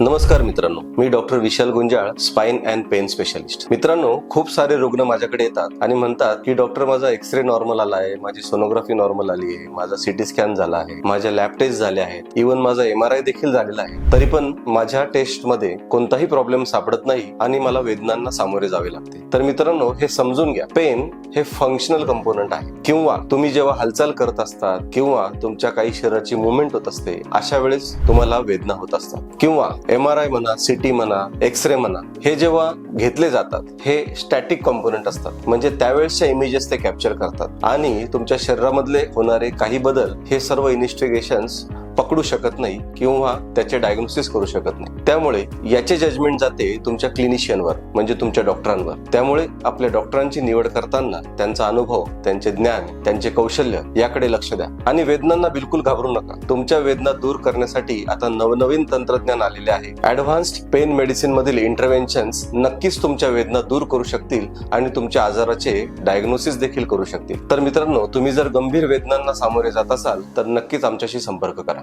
नमस्कार मित्रांनो, मी doctor Vishal Gunjal, spine and pain specialist. मित्रांनो, खूप सारे रुग्ण माझ्याकडे येतात आणि म्हणतात की डॉक्टर माझा एक्सरे नॉर्मल आला आहे, माझी सोनोग्राफी नॉर्मल आली आहे, माझा सिटी स्कॅन झाला आहे, माझ्या लॅब टेस्ट झाल्या आहेत, इव्हन माझा MRI देखील झालेला आहे. तरी पण माझ्या टेस्ट मध्ये कोणताही प्रॉब्लेम सापडत नाही आणि मला वेदनांना सामोरे जावे लागते. तर मित्रांनो, हे समजून घ्या, पेन हे फंक्शनल कंपोनंट आहे. किंवा तुम्ही जेव्हा हालचाल करत असतात किंवा तुमच्या काही शरीराची मुवमेंट होत असते, अशा वेळेस तुम्हाला वेदना होत असतात. किंवा MRI म्हणा, सिटी म्हणा, एक्सरे म्हणा, हे जेव्हा घेतले जातात हे स्टॅटिक कंपोनंट असतात. म्हणजे त्यावेळेसच्या इमेजेस ते कॅप्चर करतात आणि तुमच्या शरीरामधले होणारे काही बदल हे सर्व इन्व्हेस्टिगेशन्स पकडू शकत नाही किंवा त्याचे डायग्नोसिस करू शकत नाही. त्यामुळे याचे जजमेंट जाते तुमच्या क्लिनिशियनवर, म्हणजे तुमच्या डॉक्टरांवर. त्यामुळे आपल्या डॉक्टरांची निवड करताना त्यांचा अनुभव, त्यांचे ज्ञान, त्यांचे कौशल्य याकडे लक्ष द्या. आणि वेदनांना बिलकुल घाबरू नका. तुमच्या वेदना दूर करण्यासाठी आता नवनवीन तंत्रज्ञान आलेले आहे. ऍडव्हान्स्ड पेन मेडिसिन मधील इंटरव्हेन्शन्स नक्कीच तुमच्या वेदना दूर करू शकतील आणि तुमच्या आजाराचे डायग्नोसिस देखील करू शकतील. तर मित्रांनो, तुम्ही जर गंभीर वेदनांना सामोरे जात असाल तर नक्कीच आमच्याशी संपर्क करा.